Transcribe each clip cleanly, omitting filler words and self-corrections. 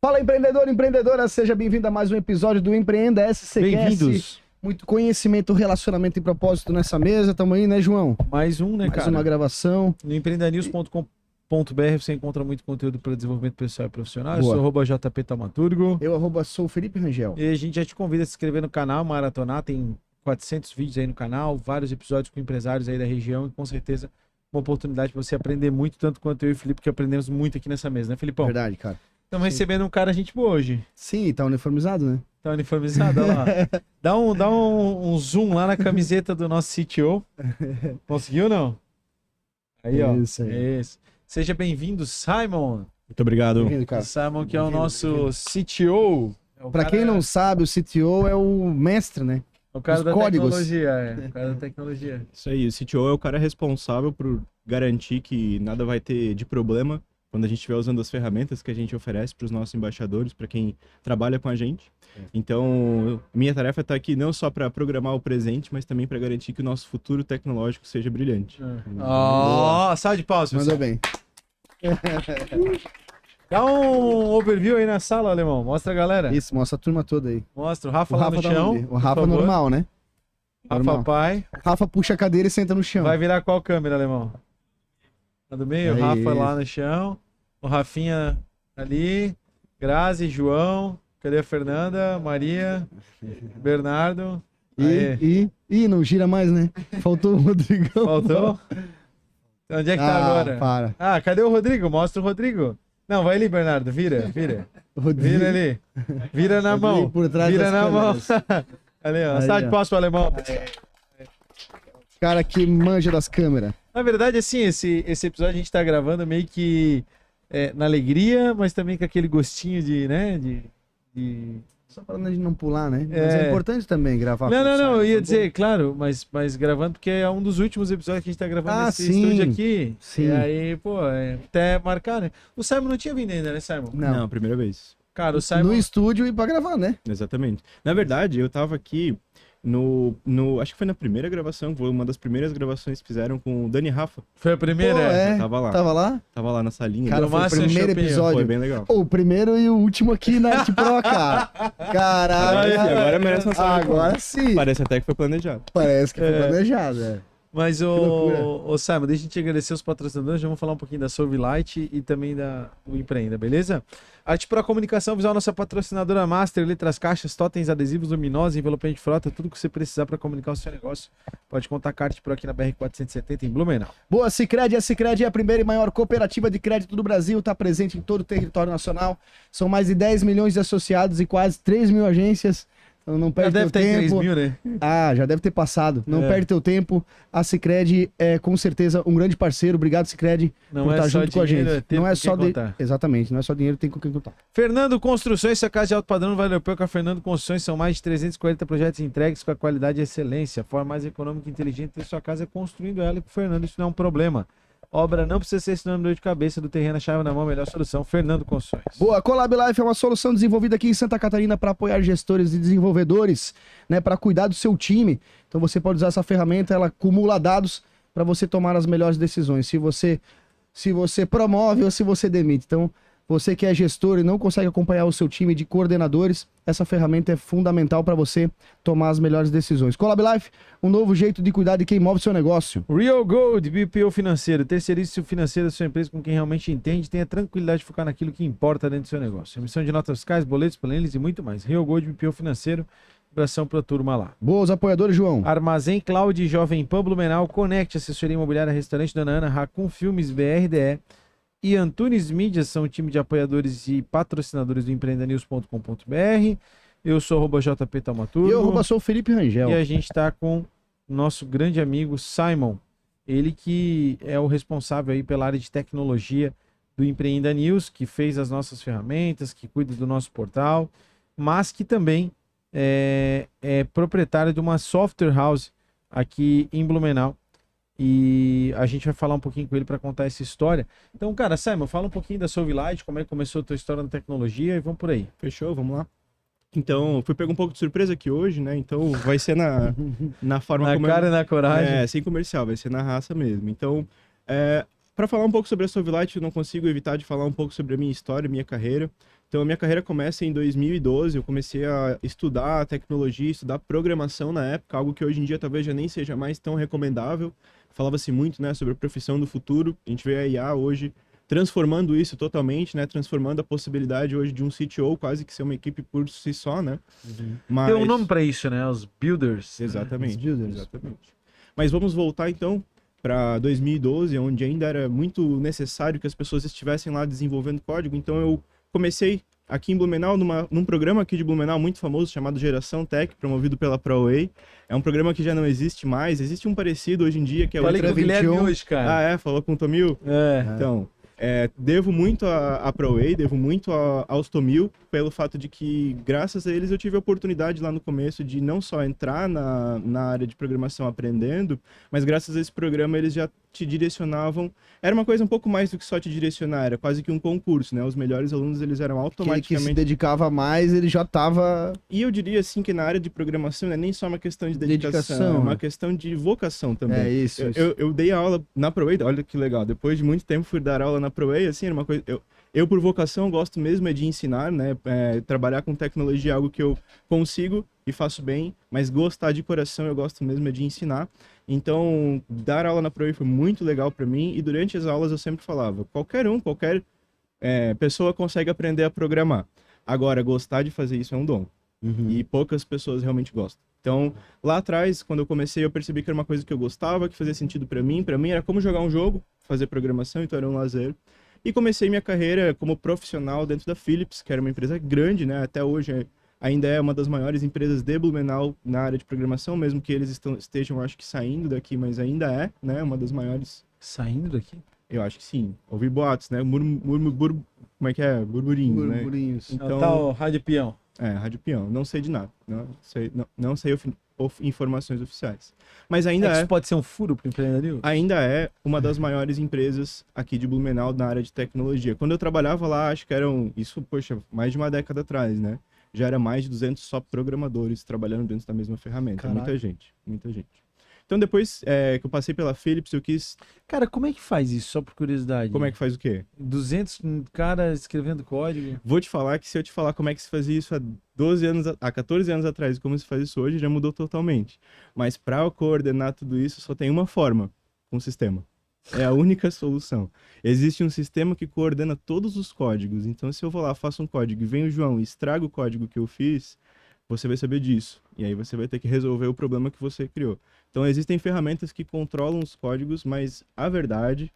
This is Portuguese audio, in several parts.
Fala, empreendedor, empreendedora, seja bem-vindo a mais um episódio do Empreenda SCCast. Bem-vindos. Muito conhecimento, relacionamento e propósito nessa mesa. Tamo aí, né, João? Mais um, né, Mais cara? uma gravação. No empreendanews.com.br você encontra muito conteúdo para desenvolvimento pessoal e profissional. Boa. Eu sou @JP Taumaturgo. Eu sou o Felipe Rangel. E a gente já te convida a se inscrever no canal, maratonar. Tem 400 vídeos aí no canal, vários episódios com empresários aí da região e com certeza uma oportunidade para você aprender muito, tanto quanto eu e o Felipe, que aprendemos muito aqui nessa mesa, né, Felipão? Verdade, cara. Estamos recebendo um cara gente boa hoje. Sim, tá uniformizado, né? Tá uniformizado, olha lá. Dá um zoom lá na camiseta do nosso CTO. Conseguiu ou não? Aí, ó. Isso aí. Isso. Seja bem-vindo, Simon. Muito obrigado. Bem-vindo, cara. Simon, que é o Bem-vindo, nosso bem-vindo. CTO. É o Pra cara- quem não sabe, o CTO é o mestre, né? o cara os da códigos. tecnologia, o cara da tecnologia. Isso aí, o CTO é o cara responsável por garantir que nada vai ter de problema quando a gente estiver usando as ferramentas que a gente oferece para os nossos embaixadores, para quem trabalha com a gente. Então, minha tarefa está aqui não só para programar o presente, mas também para garantir que o nosso futuro tecnológico seja brilhante. Ó, salve de palmas, Mandou pessoal. bem. Dá um overview aí na sala, Alemão. Mostra a galera. Isso, mostra a turma toda aí. Mostra o Rafa O lá Rafa no tá chão. onde? O por Rafa favor. normal, né? Rafa normal. pai. Rafa puxa a cadeira e senta no chão. Vai virar qual câmera, Alemão? A do meio? Aí. O Rafa lá no chão. O Rafinha ali. Grazi, João. Cadê a Fernanda? Maria. Bernardo. Aê. E não gira mais, né? Faltou o Rodrigão. Faltou? Onde é que tá agora? Para. Ah, cadê o Rodrigo? Mostra o Rodrigo. Não, vai ali, Bernardo. Vira. Rodrigo. Vira ali. Vira na Rodrigo mão. por trás Vira das na mão. câmeras. Ali, ó. Aí, Salve de ó. palmas pro alemão. Cara que manja das câmeras. Na verdade, assim, esse episódio a gente tá gravando meio que na alegria, mas também com aquele gostinho de, né? Só falando de não pular, né? Mas É. é importante também gravar. Não, com o eu Simon, ia tá dizer, bom? claro, mas gravando porque é um dos últimos episódios que a gente tá gravando Ah, nesse sim. estúdio aqui. Sim. E aí, pô, até marcar, né? O Simon não tinha vindo ainda, né, Simon? Não. Primeira vez. Cara, o Simon... No estúdio e pra gravar, né? Exatamente. Na verdade, eu tava aqui acho que foi na primeira gravação, foi uma das primeiras gravações que fizeram com o Dani Rafa. Foi a primeira? Pô, é. Tava lá. Tava lá? Tava lá na salinha. Cara, No foi o máximo, primeiro Chopinho. episódio. Foi bem legal. O primeiro e o último aqui na Arte Pro, cara. Caralho. Agora merece uma salva de palmas. Agora sim. Parece até que foi planejado. Parece que foi É. planejado, é. Mas, loucura. ô Simon, deixa eu te agradecer os patrocinadores. Já vamos falar um pouquinho da Solvilight e também do Empreenda, beleza? Arte Pro Comunicação Visual, nossa patrocinadora master, letras, caixas, totens, adesivos, luminosos, envelopante de frota, tudo que você precisar para comunicar o seu negócio. Pode contar com a Arte Pro aqui na BR-470 em Blumenau. Boa, Sicredi. A Sicredi é a primeira e maior cooperativa de crédito do Brasil, está presente em todo o território nacional. São mais de 10 milhões de associados e quase 3 mil agências. Então não Já perde deve teu ter 3 tempo. mil, né? Ah, já deve ter passado. Não É. perde teu tempo. A Sicredi é com certeza um grande parceiro. Obrigado, Sicredi, Não por é estar só junto com a dinheiro, gente. é tempo Não é com só quem contar. Exatamente, não é só dinheiro, tem com quem contar. Fernando Construções, sua casa de alto padrão no Vale Europeu com a Fernando Construções. São mais de 340 projetos entregues com a qualidade e excelência. A forma mais econômica e inteligente de ter sua casa é construindo ela. E pro Fernando isso não é um problema. Obra não precisa ser sinônimo de dor de cabeça, do terreno, a chave na mão, melhor solução. Fernando Construções. Boa, Collab Life é uma solução desenvolvida aqui em Santa Catarina para apoiar gestores e desenvolvedores, né, para cuidar do seu time. Então você pode usar essa ferramenta, ela acumula dados para você tomar as melhores decisões. Se você promove ou se você demite. Então, você que é gestor e não consegue acompanhar o seu time de coordenadores, essa ferramenta é fundamental para você tomar as melhores decisões. Collab Life, um novo jeito de cuidar de quem move seu negócio. Real Gold, BPO Financeiro. Terceirize o financeiro da sua empresa com quem realmente entende. Tenha tranquilidade de focar naquilo que importa dentro do seu negócio. Emissão de notas fiscais, boletos, planilhas e muito mais. Real Gold, BPO Financeiro. Abração pra turma lá. Boa, os apoiadores, João. Armazém Cloud, Jovem Pan Blumenau, Conect, Assessoria Imobiliária, Restaurante Dona Ana, Racun Filmes, BRDE e Antunes Mídias são o time de apoiadores e patrocinadores do empreendanews.com.br. Eu sou @JP Taumaturgo. E eu sou o Felipe Rangel. E a gente está com o nosso grande amigo Simon, ele que é o responsável aí pela área de tecnologia do Empreenda News, que fez as nossas ferramentas, que cuida do nosso portal, mas que também é proprietário de uma software house aqui em Blumenau. E a gente vai falar um pouquinho com ele para contar essa história. Então, cara, Simon, fala um pouquinho da Solvilight, como é que começou a tua história na tecnologia e vamos por aí. Fechou? Vamos lá. Então, fui pegar um pouco de surpresa aqui hoje, né? Então, vai ser na forma Na como... cara e na coragem. É, sem comercial, vai ser na raça mesmo. Então, Para falar um pouco sobre a Sovilight, eu não consigo evitar de falar um pouco sobre a minha história, minha carreira. Então, a minha carreira começa em 2012, eu comecei a estudar tecnologia, estudar programação na época, algo que hoje em dia talvez já nem seja mais tão recomendável. Falava-se muito, né, sobre a profissão do futuro. A gente vê a IA hoje transformando isso totalmente, né, transformando a possibilidade hoje de um CTO quase que ser uma equipe por si só, né? Mas... Tem um nome pra isso, né? Os builders. Exatamente, Os builders. exatamente. Mas vamos voltar então para 2012, onde ainda era muito necessário que as pessoas estivessem lá desenvolvendo código. Então eu comecei aqui em Blumenau, num programa aqui de Blumenau muito famoso chamado Geração Tech, promovido pela ProWay. É um programa que já não existe mais, existe um parecido hoje em dia, que é o Falei com o Guilherme 21. hoje, cara. Ah, é? Falou com o Tomil? Então, devo muito à ProWay, devo muito aos Tomil, pelo fato de que, graças a eles, eu tive a oportunidade lá no começo de não só entrar na área de programação aprendendo, mas graças a esse programa eles já te direcionavam. Era uma coisa um pouco mais do que só te direcionar, era quase que um concurso, né? Os melhores alunos, eles eram Aquele automaticamente... que se dedicava mais, ele já tava... E eu diria assim que na área de programação não é nem só uma questão de dedicação, é uma né? questão de vocação também. É isso. Eu dei aula na ProWay, olha que legal, depois de muito tempo fui dar aula na ProWay, assim, era uma coisa... Eu por vocação gosto mesmo é de ensinar, né? Trabalhar com tecnologia é algo que eu consigo e faço bem, mas gostar de coração eu gosto mesmo é de ensinar. Então, dar aula na ProWay foi muito legal para mim e durante as aulas eu sempre falava, qualquer pessoa consegue aprender a programar. Agora, gostar de fazer isso é um dom. E poucas pessoas realmente gostam. Então, lá atrás, quando eu comecei, eu percebi que era uma coisa que eu gostava, que fazia sentido para mim. Para mim era como jogar um jogo, fazer programação, então era um lazer. E comecei minha carreira como profissional dentro da Philips, que era uma empresa grande, né? Até hoje ainda é uma das maiores empresas de Blumenau na área de programação, mesmo que eles estejam, acho que, saindo daqui, mas ainda é, né? Uma das maiores. Saindo daqui? Eu acho que sim. Ouvi boatos, né? Como é que é? Burburinhos, né? Burburinhos. Então... Tá o rádio peão. Rádio Peão. Não sei de nada. Não sei informações oficiais. Mas ainda Isso pode ser um furo pro empreendedorismo? ainda é uma das maiores empresas aqui de Blumenau na área de tecnologia. Quando eu trabalhava lá, acho que mais de uma década atrás, né? Já era mais de 200 só programadores trabalhando dentro da mesma ferramenta. Caraca. Muita gente. Então depois que eu passei pela Philips, eu quis... Cara, como é que faz isso? Só por curiosidade. Como é que faz o quê? 200 caras escrevendo código. Vou te falar que se eu te falar como é que se fazia isso há 14 anos atrás e como se faz isso hoje, já mudou totalmente. Mas para coordenar tudo isso, só tem uma forma, um sistema. É a única solução. Existe um sistema que coordena todos os códigos. Então, se eu vou lá, faço um código e vem o João e estraga o código que eu fiz, você vai saber disso. E aí você vai ter que resolver o problema que você criou. Então, existem ferramentas que controlam os códigos, mas a verdade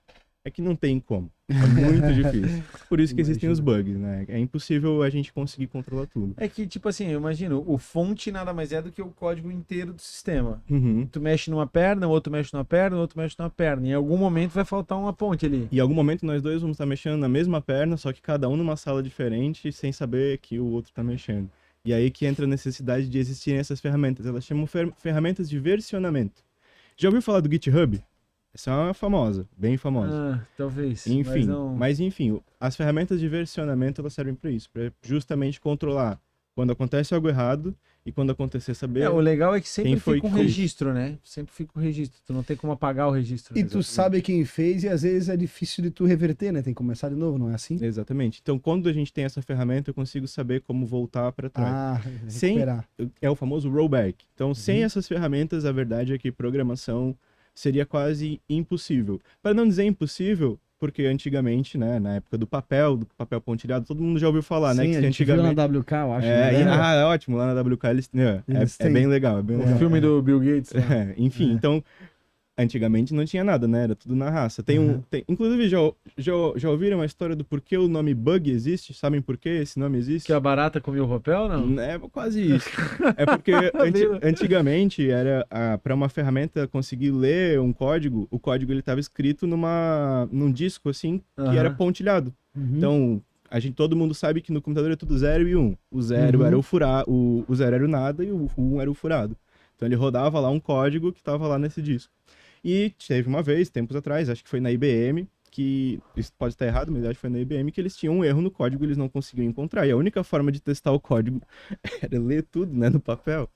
é que não tem como. É muito difícil. Por isso que existem os bugs, né? É impossível a gente conseguir controlar tudo. É que, tipo assim, eu imagino, o fonte nada mais é do que o código inteiro do sistema. Uhum. Tu mexe numa perna, o outro mexe numa perna, o outro mexe numa perna. Em algum momento vai faltar uma ponte ali. E em algum momento nós dois vamos estar mexendo na mesma perna, só que cada um numa sala diferente, sem saber que o outro está mexendo. E aí que entra a necessidade de existirem essas ferramentas. Elas chamam ferramentas de versionamento. Já ouviu falar do GitHub? Essa é uma famosa, bem famosa. Ah, talvez. Enfim, mas enfim, as ferramentas de versionamento elas servem para isso, para justamente controlar quando acontece algo errado e quando acontecer saber. o legal é que sempre quem foi fica um que fez. registro, né? Sempre fica um registro. Tu não tem como apagar o registro. E tu sabe quem fez e às vezes é difícil de tu reverter, né? Tem que começar de novo, não é assim? Exatamente. Então, quando a gente tem essa ferramenta, eu consigo saber como voltar para trás. Ah, Sem- recuperar. É o famoso rollback. Então, sem essas ferramentas, a verdade é que programação seria quase impossível. Para não dizer impossível, porque antigamente, né, na época do papel pontilhado, todo mundo já ouviu falar, né? Sim, Que a gente viu antigamente... na WK, eu acho. né? É ótimo, lá na WK eles Eles é têm. bem legal, é bem O legal. filme do Bill Gates. Né? Enfim, então, antigamente não tinha nada, né? Era tudo na raça. Inclusive, já ouviram a história do porquê o nome bug existe? Sabem por que esse nome existe? Que a barata comeu o papel, não? É quase isso. É porque antigamente era para uma ferramenta conseguir ler um código, o código ele estava escrito num disco assim que era pontilhado. Uhum. Então todo mundo sabe que no computador é tudo 0 e 1. O 0 era o 0 era o nada e o 1 era o furado. Então ele rodava lá um código que estava lá nesse disco. E teve uma vez, tempos atrás, acho que foi na IBM, que isso pode estar errado, mas acho que foi na IBM, que eles tinham um erro no código e eles não conseguiam encontrar. E a única forma de testar o código era ler tudo, né, no papel.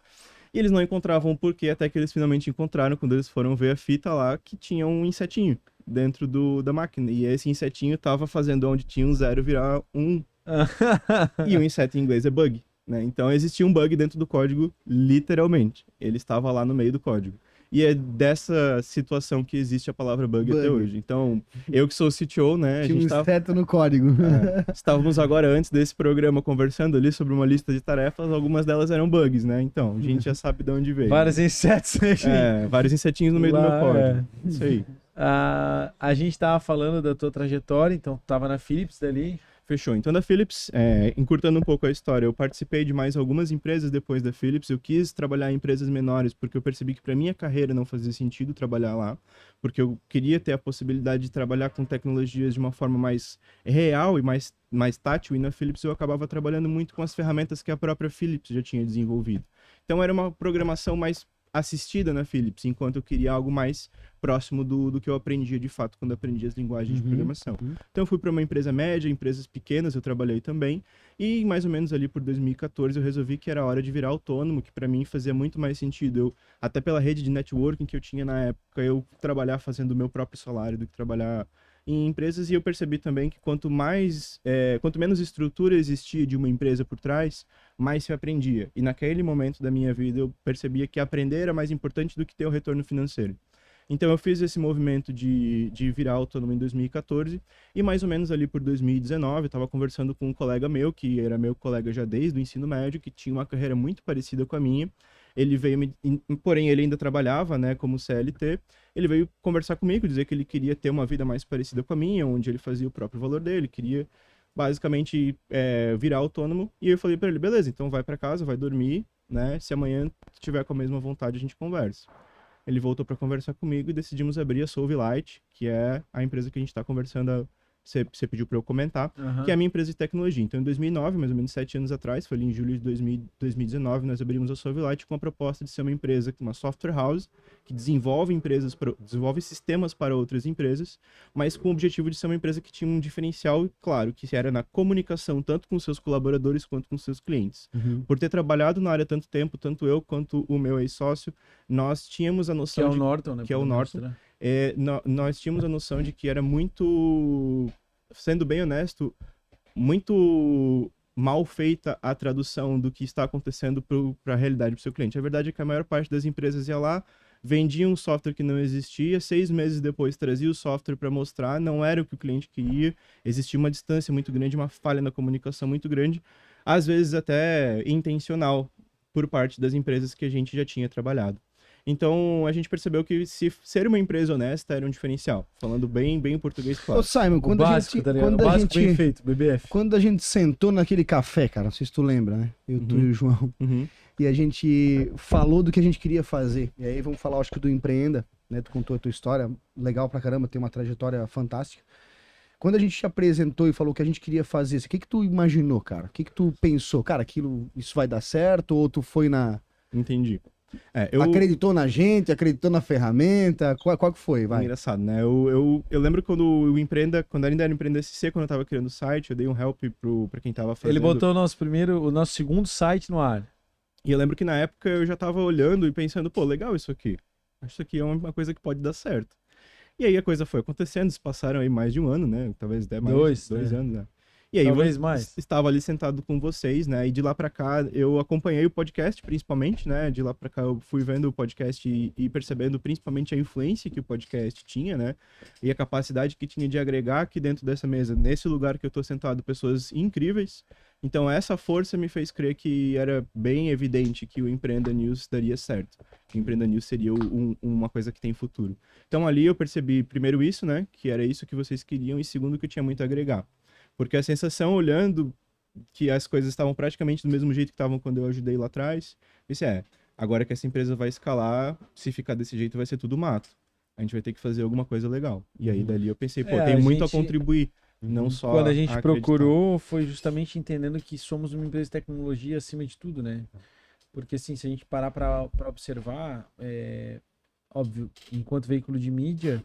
E eles não encontravam o porquê, até que eles finalmente encontraram quando eles foram ver a fita lá, que tinha um insetinho. dentro da máquina. E esse insetinho tava fazendo onde tinha um 0 virar um. E o inseto em inglês é bug, né? Então existia um bug dentro do código, literalmente. Ele estava lá no meio do código. E é dessa situação que existe a palavra bug até hoje. Então, eu que sou o CTO, né? Tinha um inseto no código. Estávamos agora, antes desse programa, conversando ali sobre uma lista de tarefas. Algumas delas eram bugs, né? Então, a gente já sabe de onde veio. Vários insetos. Vários insetinhos no meio do meu código. Isso aí. A gente tava falando da tua trajetória, então tu tava na Philips dali. Fechou. Então, da Philips, encurtando um pouco a história, eu participei de mais algumas empresas depois da Philips. Eu quis trabalhar em empresas menores porque eu percebi que para minha carreira não fazia sentido trabalhar lá, porque eu queria ter a possibilidade de trabalhar com tecnologias de uma forma mais real e mais tátil. E na Philips eu acabava trabalhando muito com as ferramentas que a própria Philips já tinha desenvolvido. Então, era uma programação mais assistida na Philips, enquanto eu queria algo mais próximo do que eu aprendia de fato quando aprendi as linguagens de programação. Então eu fui para uma empresa média, empresas pequenas eu trabalhei também, e mais ou menos ali por 2014 eu resolvi que era hora de virar autônomo, que para mim fazia muito mais sentido, até pela rede de networking que eu tinha na época, eu trabalhar fazendo o meu próprio salário do que trabalhar em empresas. E eu percebi também que quanto menos estrutura existia de uma empresa por trás, mais se aprendia. E naquele momento da minha vida eu percebia que aprender era mais importante do que ter o retorno financeiro. Então eu fiz esse movimento de virar autônomo em 2014 e mais ou menos ali por 2019 eu estava conversando com um colega meu, que era meu colega já desde o ensino médio, que tinha uma carreira muito parecida com a minha. Ele veio, porém ele ainda trabalhava, né, como CLT. Ele veio conversar comigo, dizer que ele queria ter uma vida mais parecida com a minha, onde ele fazia o próprio valor dele, queria basicamente virar autônomo. E eu falei para ele, beleza, então vai para casa, vai dormir, né? Se amanhã tiver com a mesma vontade, a gente conversa. Ele voltou para conversar comigo e decidimos abrir a Solve Light, que é a empresa que a gente está conversando. Você pediu para eu comentar, que é a minha empresa de tecnologia. Então, em 2009, mais ou menos 7 anos atrás, foi ali em julho de 2019, nós abrimos a Solvelight com a proposta de ser uma empresa, uma software house, que desenvolve sistemas para outras empresas, mas com o objetivo de ser uma empresa que tinha um diferencial, claro, que era na comunicação, tanto com seus colaboradores quanto com seus clientes. Por ter trabalhado na área há tanto tempo, tanto eu quanto o meu ex-sócio, nós tínhamos a noção que é o Norton, né? Que é o Norton. Nós tínhamos a noção de que era muito, sendo bem honesto, muito mal feita a tradução do que está acontecendo para a realidade do seu cliente. A verdade é que a maior parte das empresas ia lá, vendia um software que não existia, 6 meses depois trazia o software para mostrar, não era o que o cliente queria, existia uma distância muito grande, uma falha na comunicação muito grande, às vezes até intencional por parte das empresas que a gente já tinha trabalhado. Então, a gente percebeu que ser uma empresa honesta era um diferencial. Falando bem em português, claro. Ô, Simon, quando a gente bem feito, BBF. Quando a gente sentou naquele café, cara, não sei se tu lembra, né? Tu e o João. E a gente falou do que a gente queria fazer. E aí vamos falar, acho que do Empreenda, né? Tu contou a tua história, legal pra caramba, tem uma trajetória fantástica. Quando a gente te apresentou e falou o que a gente queria fazer, o que que tu imaginou, cara? O que que tu pensou? Cara, isso vai dar certo? Ou tu foi na... Entendi. Acreditou na gente, acreditou na ferramenta? Qual que foi? Vai. Engraçado, né? Eu lembro quando ainda era Empreenda SC, quando eu tava criando o site, eu dei um help pra quem tava fazendo. Ele botou o nosso segundo site no ar. E eu lembro que na época eu já tava olhando e pensando, pô, legal isso aqui. Acho que isso aqui é uma coisa que pode dar certo. E aí a coisa foi acontecendo, se passaram aí mais de um ano, né? Talvez até mais dois anos, né? E aí talvez mais. Estava ali sentado com vocês, né? E de lá pra cá eu acompanhei o podcast, principalmente, né? De lá pra cá eu fui vendo o podcast e percebendo principalmente a influência que o podcast tinha, né? E a capacidade que tinha de agregar aqui dentro dessa mesa, nesse lugar que eu tô sentado, pessoas incríveis. Então essa força me fez crer que era bem evidente que o Empreenda News daria certo. O Empreenda News seria uma coisa que tem futuro. Então ali eu percebi primeiro isso, né? Que era isso que vocês queriam, e segundo que eu tinha muito a agregar. Porque a sensação, olhando que as coisas estavam praticamente do mesmo jeito que estavam quando eu ajudei lá atrás, disse, agora que essa empresa vai escalar, se ficar desse jeito vai ser tudo mato. A gente vai ter que fazer alguma coisa legal. E aí dali eu pensei, tem muito a contribuir, não só quando a gente procurou, foi justamente entendendo que somos uma empresa de tecnologia acima de tudo, né? Porque assim, se a gente parar para observar, óbvio, enquanto veículo de mídia,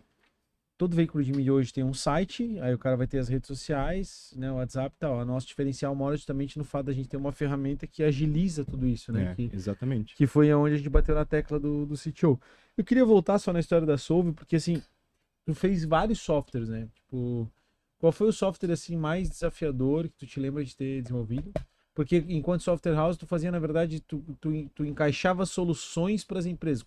todo veículo de mídia hoje tem um site, aí o cara vai ter as redes sociais, né, o WhatsApp e tal. O nosso diferencial mora justamente no fato da gente ter uma ferramenta que agiliza tudo isso, né? Exatamente. Que foi onde a gente bateu na tecla do CTO. Eu queria voltar só na história da Solve, porque assim, tu fez vários softwares, né? Tipo, qual foi o software assim mais desafiador que tu te lembra de ter desenvolvido? Porque enquanto software house, tu fazia, na verdade, tu encaixava soluções para as empresas,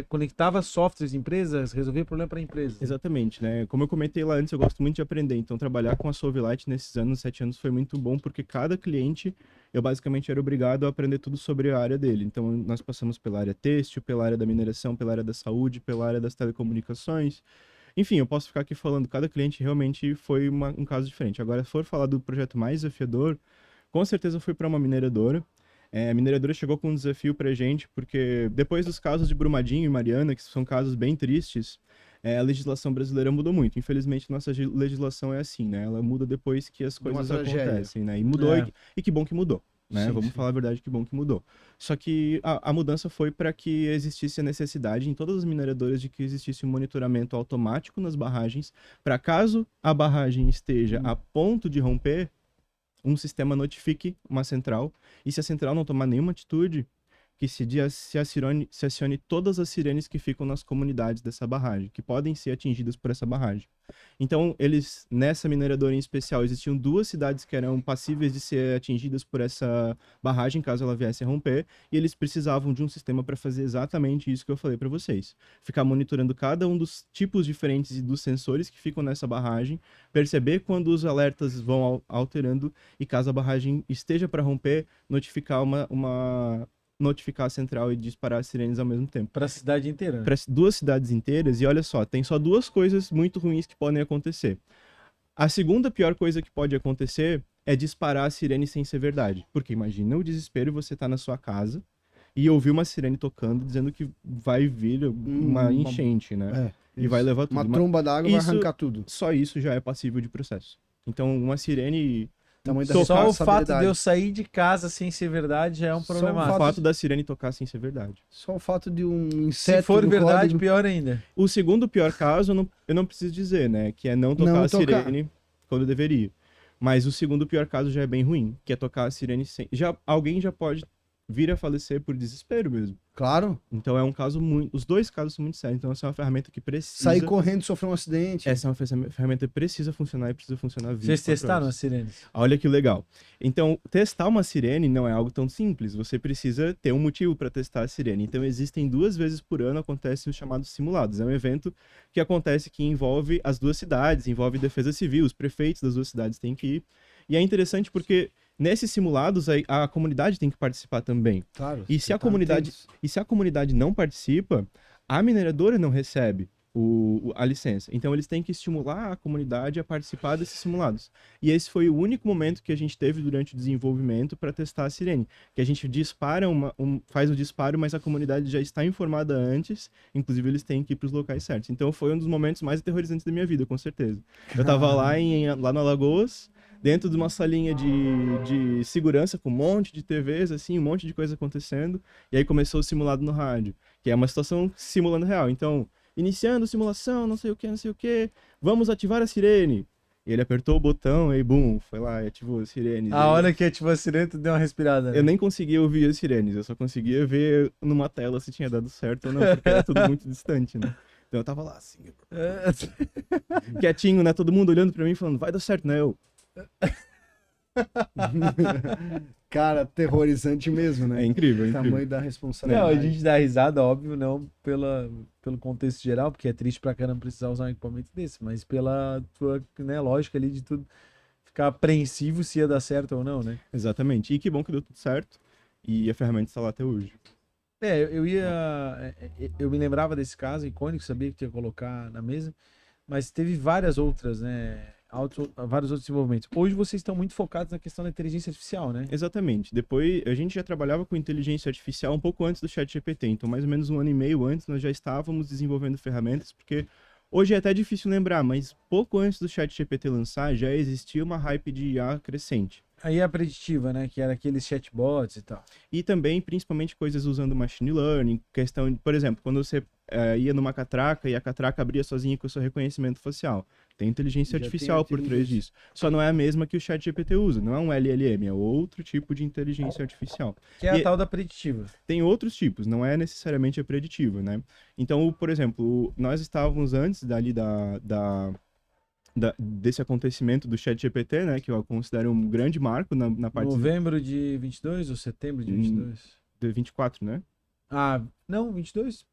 conectava softwares de empresas, resolvia problema para empresas. Exatamente, né? Como eu comentei lá antes, eu gosto muito de aprender. Então, trabalhar com a Solvelight nesses 7 anos, foi muito bom, porque cada cliente, eu basicamente era obrigado a aprender tudo sobre a área dele. Então, nós passamos pela área têxtil, pela área da mineração, pela área da saúde, pela área das telecomunicações. Enfim, eu posso ficar aqui falando, cada cliente realmente foi um caso diferente. Agora, se for falar do projeto mais desafiador, com certeza foi para uma mineradora. A mineradora chegou com um desafio pra gente, porque depois dos casos de Brumadinho e Mariana, que são casos bem tristes, a legislação brasileira mudou muito. Infelizmente, nossa legislação é assim, né? Ela muda depois que as coisas acontecem, né? E mudou, e que bom que mudou, né? Sim, Vamos falar a verdade, que bom que mudou. Só que a mudança foi para que existisse a necessidade em todas as mineradoras de que existisse um monitoramento automático nas barragens, para caso a barragem esteja a ponto de romper, um sistema notifique uma central, e se a central não tomar nenhuma atitude, que se acione todas as sirenes que ficam nas comunidades dessa barragem, que podem ser atingidas por essa barragem. Então, nessa mineradora em especial, existiam 2 cidades que eram passíveis de ser atingidas por essa barragem, caso ela viesse a romper, e eles precisavam de um sistema para fazer exatamente isso que eu falei para vocês. Ficar monitorando cada um dos tipos diferentes e dos sensores que ficam nessa barragem, perceber quando os alertas vão alterando, e caso a barragem esteja para romper, notificar a central e disparar as sirenes ao mesmo tempo. Para a cidade inteira. Né? Para 2 cidades inteiras, e olha só, tem só 2 coisas muito ruins que podem acontecer. A segunda pior coisa que pode acontecer é disparar a sirene sem ser verdade. Porque imagina o desespero, você tá na sua casa e ouvir uma sirene tocando, dizendo que vai vir uma enchente, né? E vai levar tudo. Uma tromba d'água vai arrancar tudo. Só isso já é passível de processo. Então, uma sirene... Só o fato de eu sair de casa sem ser verdade já é um problema. Só o fato da sirene tocar sem ser verdade. Só o fato de um inseto... Se for verdade, pior ainda. O segundo pior caso, eu não preciso dizer, né? Que é não tocar a sirene quando deveria. Mas o segundo pior caso já é bem ruim, que é tocar a sirene sem... Alguém já pode vir a falecer por desespero mesmo. Claro. Então é um caso muito... Os 2 casos são muito sérios. Então essa é uma ferramenta que precisa... Sair correndo e sofrer um acidente. Essa é uma ferramenta que precisa funcionar e precisa funcionar 24 horas. Vocês testaram as sirenes? Olha que legal. Então, testar uma sirene não é algo tão simples. Você precisa ter um motivo para testar a sirene. Então, existem 2 vezes por ano, acontecem os chamados simulados. É um evento que acontece que envolve as 2 cidades, envolve defesa civil, os prefeitos das 2 cidades têm que ir. E é interessante porque nesses simulados a comunidade tem que participar também. Claro. E se a comunidade não participa, a mineradora não recebe a licença. Então eles têm que estimular a comunidade a participar desses simulados. E esse foi o único momento que a gente teve durante o desenvolvimento para testar a sirene. Que a gente dispara faz o disparo, mas a comunidade já está informada antes, inclusive eles têm que ir para os locais certos. Então foi um dos momentos mais aterrorizantes da minha vida, com certeza. Eu tava lá no Alagoas, dentro de uma salinha de segurança com um monte de TVs, assim, um monte de coisa acontecendo, e aí começou o simulado no rádio, que é uma situação simulando real. Então, iniciando simulação, não sei o que, vamos ativar a sirene. E ele apertou o botão e bum, foi lá e ativou as sirenes. A hora que ativou a sirene, tu deu uma respirada. Né? Eu nem conseguia ouvir as sirenes, eu só conseguia ver numa tela se tinha dado certo ou não, porque era tudo muito distante, né? Então eu tava lá assim, quietinho, né? Todo mundo olhando pra mim falando, vai dar certo, né? Cara, aterrorizante mesmo, né? É incrível, é O incrível. tamanho da Não, responsabilidade. a gente dá risada, óbvio, não pelo contexto geral, porque é triste pra caramba precisar usar um equipamento desse, mas pela tua, né, lógica ali de tudo, ficar apreensivo se ia dar certo ou não, né? Exatamente. E que bom que deu tudo certo. E a ferramenta está lá até hoje. Eu me lembrava desse caso icônico, sabia que tinha que colocar na mesa, mas teve várias outras, né? Vários outros desenvolvimentos. Hoje vocês estão muito focados na questão da inteligência artificial, né? Exatamente. Depois, a gente já trabalhava com inteligência artificial um pouco antes do ChatGPT. Então, mais ou menos 1 ano e meio antes, nós já estávamos desenvolvendo ferramentas, porque hoje é até difícil lembrar, mas pouco antes do ChatGPT lançar, já existia uma hype de IA crescente. Aí a preditiva, né? Que era aqueles chatbots e tal. E também, principalmente, coisas usando machine learning, questão de, por exemplo, quando você ia numa catraca e a catraca abria sozinha com o seu reconhecimento facial. Tem inteligência Já tem artificial por trás inteligência. disso. Só não é a mesma que o ChatGPT usa, não é um LLM, é outro tipo de inteligência artificial. Que é a E- tal da preditiva. Tem outros tipos, não é necessariamente a preditiva, né? Então, por exemplo, nós estávamos antes dali desse acontecimento do ChatGPT, né, que eu considero um grande marco na parte Novembro de 22 ou setembro de 22? de 24, né? Ah, não, 22?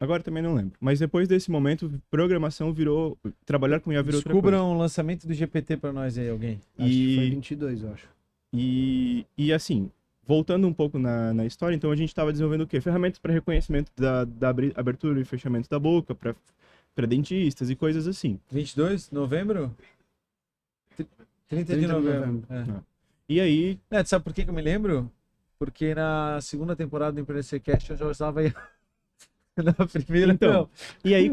Agora também não lembro. Mas depois desse momento, programação virou. Trabalhar com IA virou outra coisa. Descubram o lançamento do GPT pra nós aí, alguém. Acho que foi E, 22, eu acho. e assim, voltando um pouco na história, então a gente estava desenvolvendo o quê? Ferramentas para reconhecimento da abertura e fechamento da boca, para dentistas e coisas assim. 22? Novembro? 30 de 30 de novembro. novembro. É. E aí, É, tu sabe por que que eu me lembro? Porque na segunda temporada do Empreender Cast eu já usava aí. Na primeira, Então, não. E aí,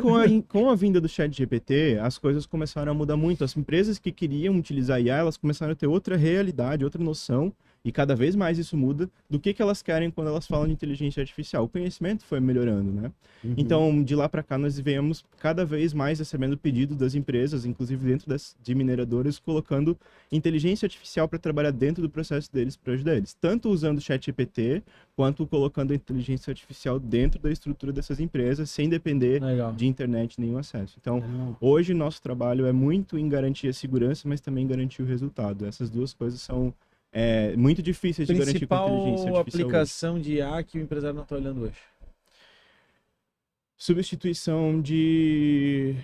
com a vinda do ChatGPT, as coisas começaram a mudar muito. As empresas que queriam utilizar IA, elas começaram a ter outra realidade, outra noção, e cada vez mais isso muda, do que elas querem quando elas falam de inteligência artificial. O conhecimento foi melhorando, né? Então, de lá para cá, nós viemos cada vez mais recebendo pedidos das empresas, inclusive dentro de mineradoras, colocando inteligência artificial para trabalhar dentro do processo deles, para ajudar eles. Tanto usando o ChatGPT, quanto colocando a inteligência artificial dentro da estrutura dessas empresas, sem depender Legal. de internet nenhum acesso. Então, Não. hoje nosso trabalho é muito em garantir a segurança, mas também garantir o resultado. Essas duas coisas são muito difíceis de garantir com a inteligência Principal artificial hoje. aplicação de IA que o empresário não está olhando hoje. Substituição de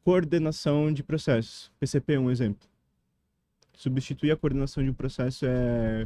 coordenação de processos. PCP é um exemplo. Substituir a coordenação de um processo é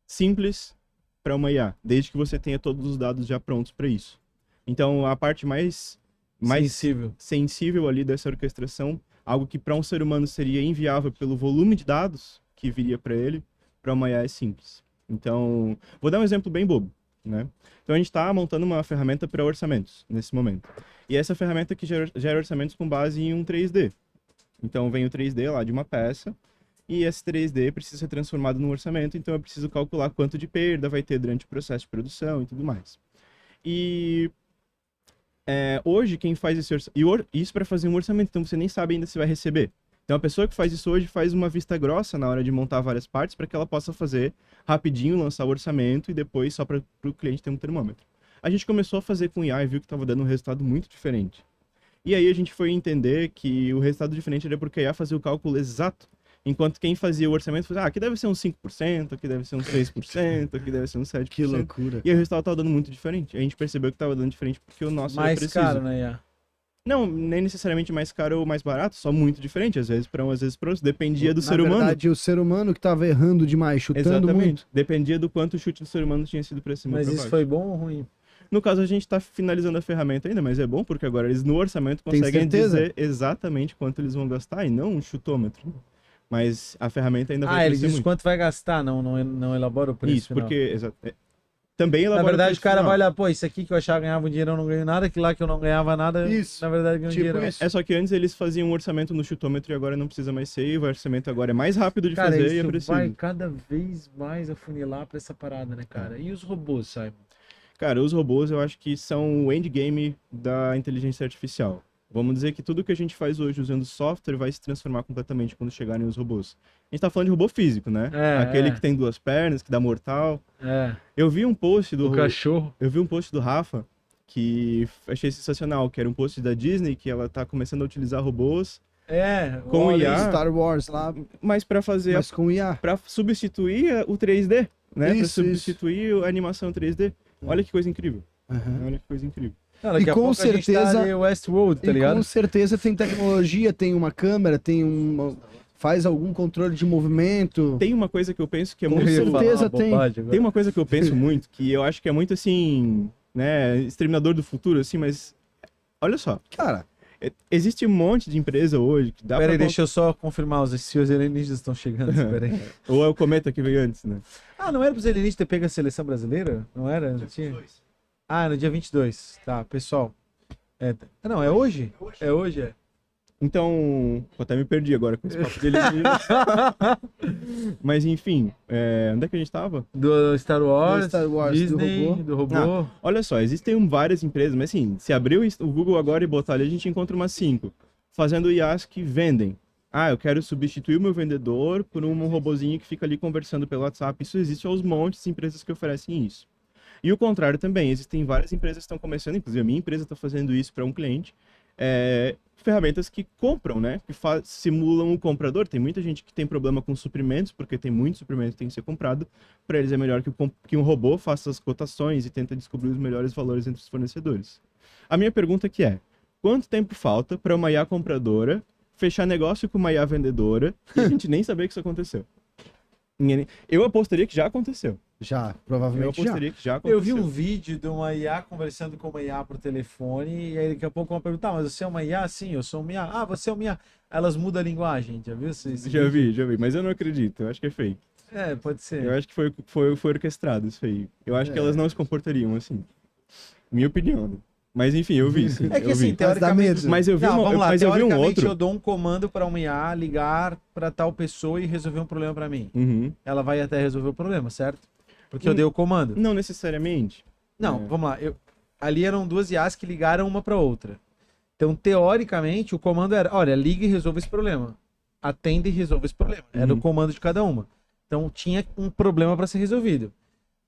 simples para uma IA, desde que você tenha todos os dados já prontos para isso. Então, a parte mais Sensível. sensível ali dessa orquestração, algo que para um ser humano seria inviável pelo volume de dados que viria para ele, para uma IA é simples. Então, vou dar um exemplo bem bobo, né? Então, a gente está montando uma ferramenta para orçamentos nesse momento. E essa ferramenta que gera orçamentos com base em um 3D. Então, vem o 3D lá de uma peça, e esse 3D precisa ser transformado num orçamento, então eu preciso calcular quanto de perda vai ter durante o processo de produção e tudo mais. E hoje quem faz esse orçamento, isso para fazer um orçamento, então você nem sabe ainda se vai receber. Então a pessoa que faz isso hoje faz uma vista grossa na hora de montar várias partes para que ela possa fazer rapidinho, lançar o orçamento e depois só para o cliente ter um termômetro. A gente começou a fazer com IA e viu que estava dando um resultado muito diferente. E aí a gente foi entender que o resultado diferente era porque a IA fazia o cálculo exato, enquanto quem fazia o orçamento fazia, aqui deve ser uns 5%, aqui deve ser uns 6%, aqui deve ser uns 7%. Que loucura. E aí o resultado estava dando muito diferente. A gente percebeu que estava dando diferente porque o nosso era Mais preciso. caro, né, IA? Não, nem necessariamente mais caro ou mais barato, só muito diferente, às vezes para um, às vezes para outro. Dependia do ser Na humano. verdade, o ser humano que tava errando demais, chutando Exatamente. muito. Dependia do quanto o chute do ser humano tinha sido para cima ou Mas pra isso baixo. foi bom ou ruim? No caso, a gente está finalizando a ferramenta ainda, mas é bom porque agora eles no orçamento Tem conseguem certeza? dizer exatamente quanto eles vão gastar e não um chutômetro. Mas a ferramenta ainda vai Ele crescer diz muito. quanto vai gastar, não elabora o preço Isso, final. porque também Na elabora verdade, preço o cara final. vai olhar, pô, isso aqui que eu achava que ganhava um dinheiro, eu não ganho nada, que lá que eu não ganhava nada, Isso. na verdade ganho Tipo dinheiro. isso. É só que antes eles faziam um orçamento no chutômetro e agora não precisa mais ser, e o orçamento agora é mais rápido de Cara, fazer e é isso preciso. vai cada vez mais afunilar pra essa parada, né, cara? E os robôs, Simon? Cara, os robôs eu acho que são o endgame da inteligência artificial. Vamos dizer que tudo que a gente faz hoje usando software vai se transformar completamente quando chegarem os robôs. A gente tá falando de robô físico, né? Aquele que tem duas pernas, que dá mortal. Eu vi um post O cachorro. Eu vi um post do Rafa que achei sensacional, que era um post da Disney que ela tá começando a utilizar robôs com olha IA, Star Wars lá, mas para fazer mas com IA. para substituir o 3D, né? Para Isso, substituir a animação 3D. Olha que coisa incrível. Aham. Olha que coisa incrível. Não, daqui E a com pouco a gente certeza- tá ali Westworld, tá E ligado? com certeza tem tecnologia, tem uma câmera, faz algum controle de movimento. Tem uma coisa que eu penso que é Com muito certeza tem. Tem uma coisa que eu penso muito, que eu acho que é muito assim, né, exterminador do futuro, assim, mas olha só, Cara, existe um monte de empresa hoje que dá Pera aí, pra... deixa eu só confirmar, se os alienígenas estão chegando, pera aí. Ou é o cometa que veio antes, né? Não era pros alienígenas ter pego a seleção brasileira? Não era? Não tinha? No dia 22. Tá, pessoal. Não, é hoje? É hoje, é. Então, eu até me perdi agora com esse papo dele. Mas enfim, onde é que a gente tava? Do Star Wars, Do Star Wars, do Disney, robô. do robô. Olha só, existem várias empresas, mas assim, se abrir o Google agora e botar ali, a gente encontra umas 5, fazendo IAs que vendem. Ah, eu quero substituir o meu vendedor por um robozinho que fica ali conversando pelo WhatsApp. Isso existe aos montes de empresas que oferecem isso. E o contrário também, existem várias empresas que estão começando, inclusive a minha empresa está fazendo isso para um cliente, ferramentas que compram, né? Que simulam o comprador. Tem muita gente que tem problema com suprimentos, porque tem muitos suprimentos que tem que ser comprado. Para eles é melhor que um robô faça as cotações e tenta descobrir os melhores valores entre os fornecedores. A minha pergunta aqui é, quanto tempo falta para uma IA compradora fechar negócio com uma IA vendedora e a gente nem saber que isso aconteceu? Eu apostaria que já aconteceu. Já, Eu provavelmente já. apostaria que já aconteceu. Eu vi um vídeo de uma IA conversando com uma IA por telefone, e aí daqui a pouco uma pergunta, mas você é uma IA? Sim, eu sou uma IA. Ah, você é uma IA. Elas mudam a linguagem, já viu? Já vi, mas eu não acredito, eu acho que é fake. Pode ser. Eu acho que foi orquestrado isso aí. Eu acho que elas não se comportariam assim. Minha opinião, né? Mas enfim, eu vi, sim. É que eu assim, vi. teoricamente... Mas eu vi, Não, vamos lá, mas eu vi um teoricamente outro. eu dou um comando para uma IA ligar para tal pessoa e resolver um problema para mim. Uhum. Ela vai até resolver o problema, certo? Porque eu dei o comando. Não necessariamente. Não, vamos lá. Ali eram duas IAs que ligaram uma para outra. Então, teoricamente, o comando era, olha, liga e resolva esse problema. Atenda e resolva esse problema. Era o comando de cada uma. Então, tinha um problema para ser resolvido.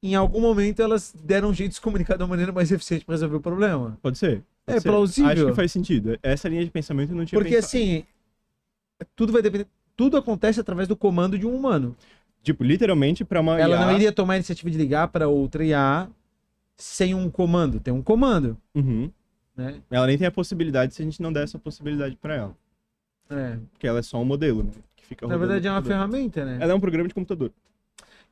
Em algum momento, elas deram um jeito de se comunicar de uma maneira mais eficiente para resolver o problema. Pode ser. É plausível. Acho que faz sentido. Essa linha de pensamento eu não tinha Porque, pensado. assim, tudo vai depender... Tudo acontece através do comando de um humano. Tipo, literalmente para uma Ela IA... não iria tomar a iniciativa de ligar para outra IA sem um comando. Tem um comando, Uhum. né? Ela nem tem a possibilidade se a gente não der essa possibilidade para ela. Porque ela é só um modelo, né? Que fica Na rodando verdade é no uma computador. ferramenta, né? Ela é um programa de computador.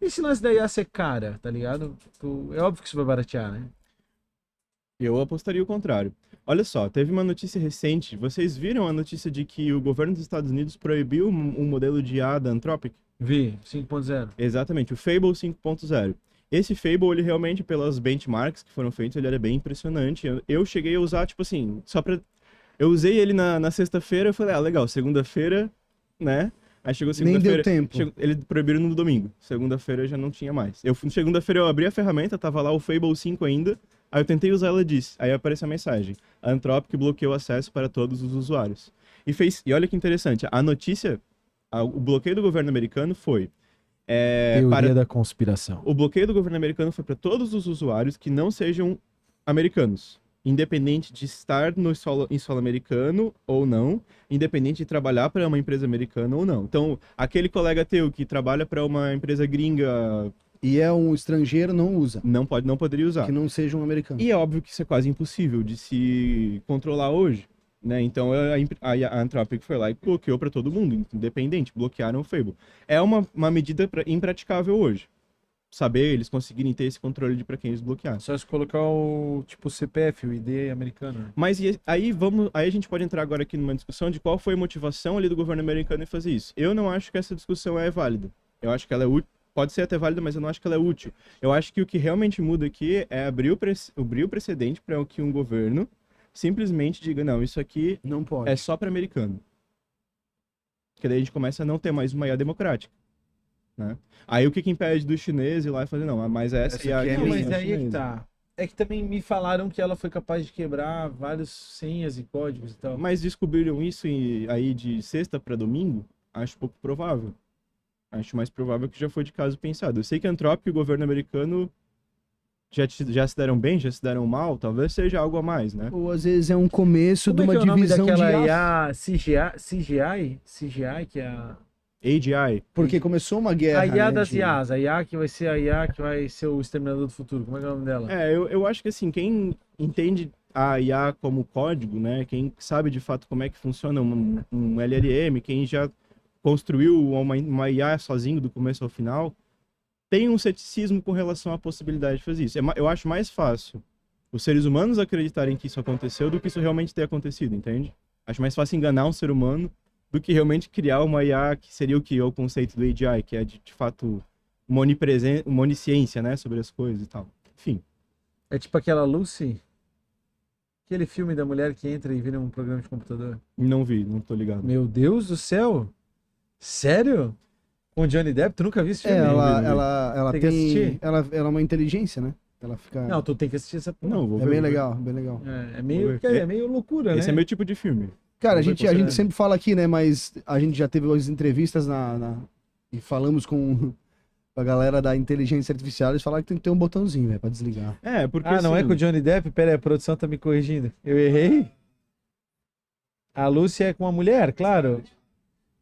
E se nós daí ia ser cara, tá ligado? É óbvio que isso vai baratear, né? Eu apostaria o contrário. Olha só, teve uma notícia recente. Vocês viram a notícia de que o governo dos Estados Unidos proibiu um modelo de IA da Anthropic? Vi, 5.0. Exatamente, o Fable 5.0. Esse Fable, ele realmente, pelas benchmarks que foram feitos, ele era bem impressionante. Eu cheguei a usar, tipo assim, só pra... Eu usei ele na sexta-feira, eu falei, legal, segunda-feira, né? Aí chegou segunda-feira... Nem deu tempo. Eles proibiram no domingo. Segunda-feira já não tinha mais. Segunda-feira eu abri a ferramenta, tava lá o Fable 5 ainda, aí eu tentei usar, ela disse. Aí apareceu a mensagem. A Anthropic bloqueou o acesso para todos os usuários. E olha que interessante, a notícia, o bloqueio do governo americano foi... Teoria da conspiração. O bloqueio do governo americano foi para todos os usuários que não sejam americanos, independente de estar em solo americano ou não, independente de trabalhar para uma empresa americana ou não. Então, aquele colega teu que trabalha para uma empresa gringa E é um estrangeiro, não usa. não poderia usar. Que não seja um americano. E é óbvio que isso é quase impossível de se controlar hoje, né? Então a Anthropic foi lá e bloqueou para todo mundo, independente, bloquearam o Fable. É uma medida impraticável hoje. Saber eles conseguirem ter esse controle de para quem eles bloquearam. Só se colocar o tipo CPF, o ID americano. Né? Mas aí a gente pode entrar agora aqui numa discussão de qual foi a motivação ali do governo americano em fazer isso. Eu não acho que essa discussão é válida. Eu acho que ela é útil. Pode ser até válida, mas eu não acho que ela é útil. Eu acho que o que realmente muda aqui é abrir o precedente para que um governo simplesmente diga, não, isso aqui Não pode. é só para americano. Porque daí a gente começa a não ter mais uma IA democrática. Né? Aí o que impede do chinês ir lá e fazer, não, mas essa IA aqui é aqui Não, minha, mas aí é que chinesa. tá. É que também me falaram que ela foi capaz de quebrar vários senhas e códigos e tal. Mas descobriram isso aí de sexta para domingo? Acho pouco provável. Acho mais provável que já foi de caso pensado. Eu sei que a Anthropic e o governo americano já se deram bem, já se deram mal, talvez seja algo a mais, né? Ou às vezes é um começo Como de é que uma é o nome divisão de daquela IA. IA CGI, que é a... AGI. Porque começou uma guerra. A IA né, das de- IAs, a IA que vai ser a IA que vai ser o Exterminador do Futuro. Como é que é o nome dela? Eu acho que assim, quem entende a IA como código, né? Quem sabe de fato como é que funciona um LLM, quem já construiu uma IA sozinho do começo ao final, tem um ceticismo com relação à possibilidade de fazer isso. Eu acho mais fácil os seres humanos acreditarem que isso aconteceu do que isso realmente ter acontecido, entende? Acho mais fácil enganar um ser humano do que realmente criar uma IA que seria o conceito do AGI, que é de fato uma onisciência, né, sobre as coisas e tal. Enfim. É tipo aquela Lucy? Aquele filme da mulher que entra e vira um programa de computador. Não vi, não tô ligado. Meu Deus do céu! Sério? Com o Johnny Depp? Tu nunca viu esse É, filme? ela Tem que assistir? ela é uma inteligência, né? Ela fica. Não, tu tem que assistir essa porra. Não, vou É ver. bem vou ver. legal, bem legal. É meio, Vou ver. é meio loucura, né? Esse é meu tipo de filme. Cara, a Vou ver gente, com a gente você. sempre fala aqui, né? Mas a gente já teve as entrevistas e falamos com a galera da inteligência artificial. Eles falaram que tem que ter um botãozinho, velho, pra desligar. É, porque Ah, não é assim, com o Johnny Depp? Pera aí, a produção tá me corrigindo. Eu errei? A Lúcia é com a mulher, claro.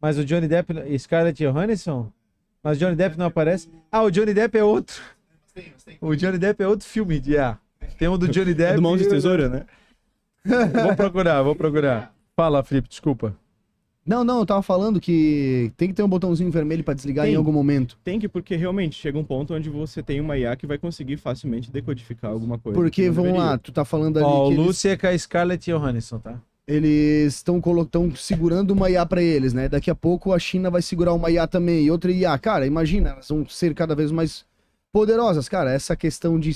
Mas o Johnny Depp... Scarlett Johansson? Mas o Johnny Depp não aparece? Ah, o Johnny Depp é outro. O Johnny Depp é outro filme. Tem um do Johnny Depp... é do Mãos de e o- Tesoura, né? Vou procurar. Fala, Felipe, desculpa. Não, eu tava falando que tem que ter um botãozinho vermelho pra desligar em Tem. algum momento. Tem que, porque realmente chega um ponto onde você tem uma IA que vai conseguir facilmente decodificar alguma coisa. Porque, que não vamos deveria. lá, tu tá falando ali Ó, o que Lúcia é com a Scarlett Johansson, tá? eles estão segurando uma IA pra eles, né? Daqui a pouco a China vai segurar uma IA também e outra IA. Cara, imagina, elas vão ser cada vez mais poderosas. Cara, essa questão de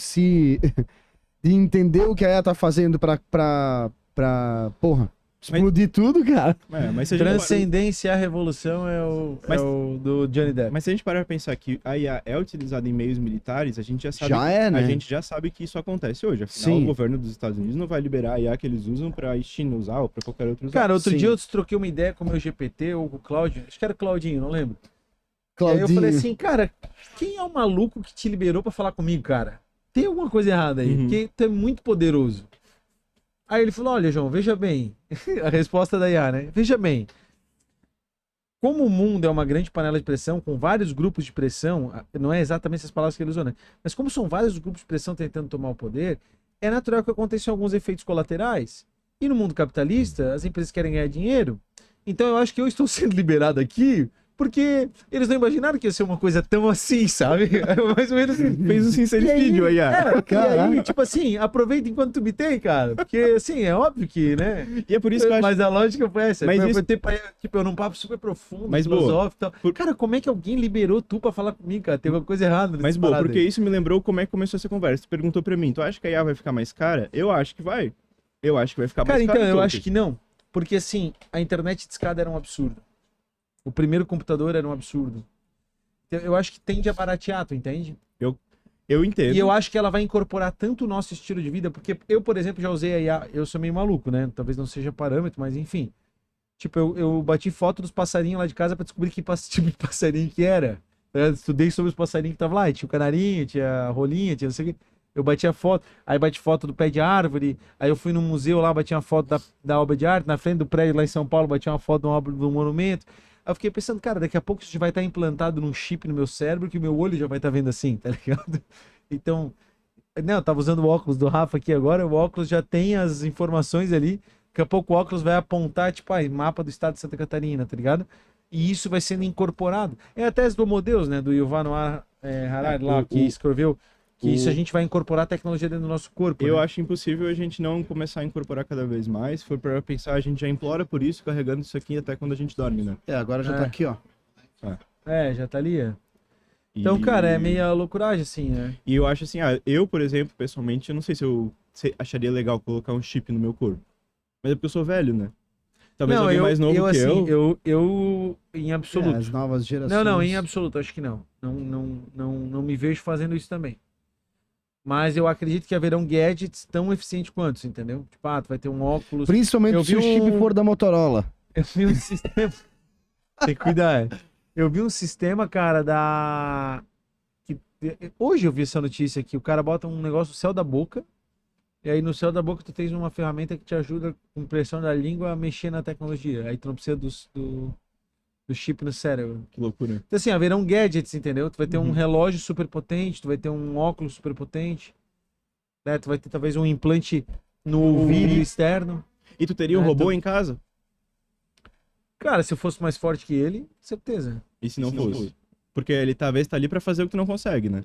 de entender o que a IA tá fazendo porra, explodir tudo, cara. É, mas se a gente Transcendência à Revolução é o, Mas- é o do Johnny Depp. Mas se a gente parar pra pensar que a IA é utilizada em meios militares, a gente já sabe, Já é, né? a gente já sabe que isso acontece hoje. Afinal, Sim. o governo dos Estados Unidos não vai liberar a IA que eles usam pra China usar ou pra qualquer outro usar. Cara, outro Sim. dia eu troquei uma ideia com o meu GPT ou com o Cláudio. Acho que era o Claudinho, não lembro. E aí eu Claudinho. falei assim, cara, quem é o maluco que te liberou pra falar comigo, cara? Tem alguma coisa errada aí, Uhum. porque tu é muito poderoso. Aí ele falou, olha, João, veja bem. A resposta da IA, né? Veja bem. Como o mundo é uma grande panela de pressão, com vários grupos de pressão, não é exatamente essas palavras que ele usou, né? Mas como são vários grupos de pressão tentando tomar o poder, é natural que aconteçam alguns efeitos colaterais. E no mundo capitalista, as empresas querem ganhar dinheiro. Então eu acho que eu estou sendo liberado aqui porque eles não imaginaram que ia ser uma coisa tão assim, sabe? Mais ou menos. Fez o sincericídio aí, É, e aí, Caraca. tipo assim, aproveita enquanto tu me tem, cara. Porque, assim, é óbvio que, né? E é por isso que eu acho. Mas a lógica foi essa. Mas Foi isso- ter, tipo, eu num papo super profundo, Mas, boa, filosófico e tal. Cara, como é que alguém liberou tu pra falar comigo, cara? Tem alguma coisa errada nessa Mas, boa, parada porque aí. isso me lembrou como é que começou essa conversa. Tu perguntou pra mim, tu acha que a IA vai ficar mais cara? Eu acho que vai. Eu acho que vai ficar Cara, mais cara. então, eu acho que não. Porque, assim, a internet de escada era um absurdo. O primeiro computador era um absurdo. Então, eu acho que tende a baratear, tu entende? Eu entendo. E eu acho que ela vai incorporar tanto o nosso estilo de vida, porque eu, por exemplo, já usei a IA, eu sou meio maluco, né? Talvez não seja parâmetro, mas enfim. Tipo, eu bati foto dos passarinhos lá de casa pra descobrir que tipo de passarinho que era. Eu estudei sobre os passarinhos que estavam lá, e tinha o canarinho, tinha a rolinha, tinha não sei o quê. Eu bati a foto, aí bati foto do pé de árvore, aí eu fui no museu lá, bati uma foto da obra de arte, na frente do prédio lá em São Paulo, bati uma foto de uma obra do monumento. Aí eu fiquei pensando, cara, daqui a pouco isso vai estar implantado num chip no meu cérebro, que o meu olho já vai estar vendo assim, tá ligado? Então, né, eu tava usando o óculos do Rafa aqui agora, o óculos já tem as informações ali, daqui a pouco o óculos vai apontar, tipo, mapa do estado de Santa Catarina, tá ligado? E isso vai sendo incorporado. É a tese do Homo Deus, né, do Yuval Noah Harari lá, que escreveu que isso a gente vai incorporar a tecnologia dentro do nosso corpo. Eu né? acho impossível a gente não começar a incorporar cada vez mais. Se for pra pensar, a gente já implora por isso, carregando isso aqui até quando a gente dorme, né? Agora já É. tá aqui, ó. Já tá ali. Então, cara, é meia loucuragem, assim, né? E eu acho assim, eu, por exemplo, pessoalmente, eu não sei se eu acharia legal colocar um chip no meu corpo. Mas é porque eu sou velho, né? Talvez alguém mais novo que assim, eu. eu em absoluto. As novas gerações. Não, em absoluto, acho que não. Não me vejo fazendo isso também. Mas eu acredito que haverão gadgets tão eficientes quanto, entendeu? Tipo, tu vai ter um óculos. Principalmente Eu se o vi chip um- for da Motorola. Eu vi um sistema. Tem que cuidar. Eu vi um sistema, cara, hoje eu vi essa notícia aqui. O cara bota um negócio no céu da boca. E aí no céu da boca tu tens uma ferramenta que te ajuda com pressão da língua a mexer na tecnologia. Aí tu não precisa do chip no cérebro. Que loucura. Então assim, haverão gadgets, entendeu? Tu vai ter um Uhum. relógio super potente, tu vai ter um óculos super potente. Né? Tu vai ter talvez um implante no ouvido externo. E tu teria um É, robô tu- em casa? Cara, se eu fosse mais forte que ele, certeza. E se não fosse? Porque ele talvez tá ali pra fazer o que tu não consegue, né?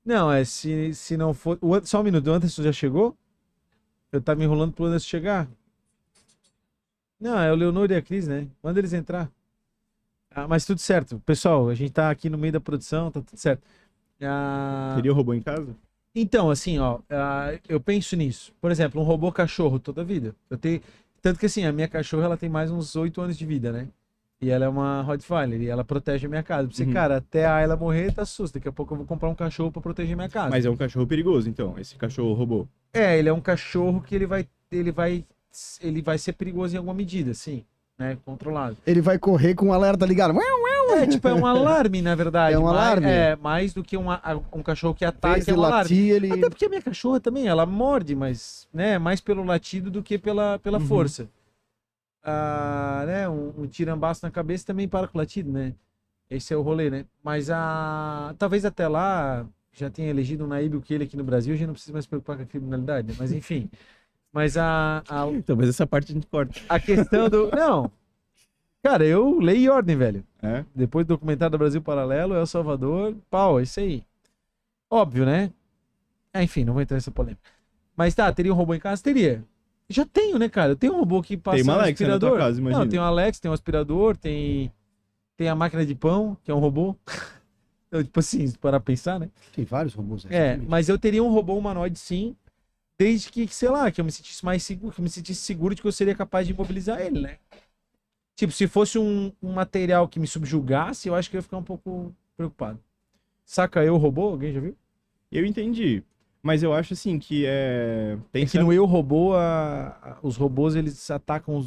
Não, se não for. Só um minuto, o Anderson já chegou? Eu tava me enrolando pro Anderson chegar. Não, é o Leonor e a Cris, né? Manda eles entrar. Mas tudo certo. Pessoal, a gente tá aqui no meio da produção, tá tudo certo. Teria um robô em casa? Então, assim, ó, eu penso nisso. Por exemplo, um robô cachorro toda a vida. Tanto que assim, a minha cachorra ela tem mais uns 8 anos de vida, né? E ela é uma Rottweiler e ela protege a minha casa. Você, Uhum. cara, até a Ayla morrer, tá susto. Daqui a pouco eu vou comprar um cachorro pra proteger minha casa. Mas é um cachorro perigoso, então, esse cachorro robô. Ele é um cachorro que ele vai ser perigoso em alguma medida, sim, né? Controlado. Ele vai correr com o alerta ligado. É um alarme, na verdade. É um alarme? Mais do que um cachorro que ataca, Fez é ele um alarme. latir, ele... Até porque a minha cachorra também, ela morde, mas, né, mais pelo latido do que pela Uhum. força. Né, um tirambaço na cabeça também para com o latido, né? Esse é o rolê, né? Mas talvez até lá já tenha elegido um Naíbe Bukele aqui no Brasil, já não precisa mais se preocupar com a criminalidade, né? Mas enfim. Mas Talvez essa parte a gente corte. a questão do... Não, cara, eu lei e ordem, velho. É? Depois do documentário do Brasil Paralelo, El Salvador, pau, é isso aí. Óbvio, né? Enfim, não vou entrar nessa polêmica. Mas tá, teria um robô em casa? Teria. Já tenho, né, cara? Eu tenho um robô que passa Tem uma um Alexa na aspirador. tua casa, imagina. Não, tem um Alex, tem um aspirador, tem a máquina de pão, que é um robô. Então, tipo assim, se parar pra pensar, né? Tem vários robôs. Mas eu teria um robô humanoide, sim, desde que, sei lá, que eu me sentisse mais seguro, que eu me sentisse seguro de que eu seria capaz de imobilizar ele, né? Tipo, se fosse um material que me subjugasse, eu acho que eu ia ficar um pouco preocupado. Saca Eu, Robô? Alguém já viu? Eu entendi. Mas eu acho assim que É que no Eu, Robô, os robôs, eles atacam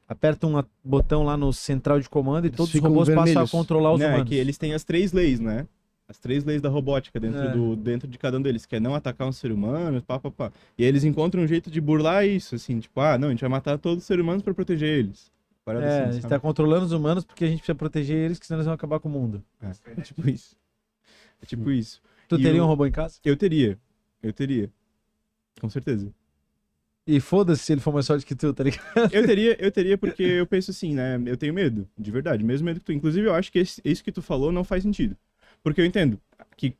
apertam um botão lá no central de comando e Eles todos os ficam robôs passam a vermelhos. controlar os Não, é humanos. que eles têm as 3 leis, né? As 3 leis da robótica É. dentro de cada um deles, que é não atacar um ser humano, pá, pá, pá. E aí eles encontram um jeito de burlar isso, assim, tipo, não, a gente vai matar todos os seres humanos pra proteger eles. Parada A assim, gente sabe? tá controlando os humanos porque a gente precisa proteger eles, que senão eles vão acabar com o mundo. É tipo isso. É tipo isso. Tu E teria o- um robô em casa? Eu teria. Com certeza. E foda-se se ele for mais forte que tu, tá ligado? Eu teria porque eu penso assim, né? Eu tenho medo, de verdade, mesmo medo que tu. Inclusive, eu acho que isso que tu falou não faz sentido. Porque eu entendo que,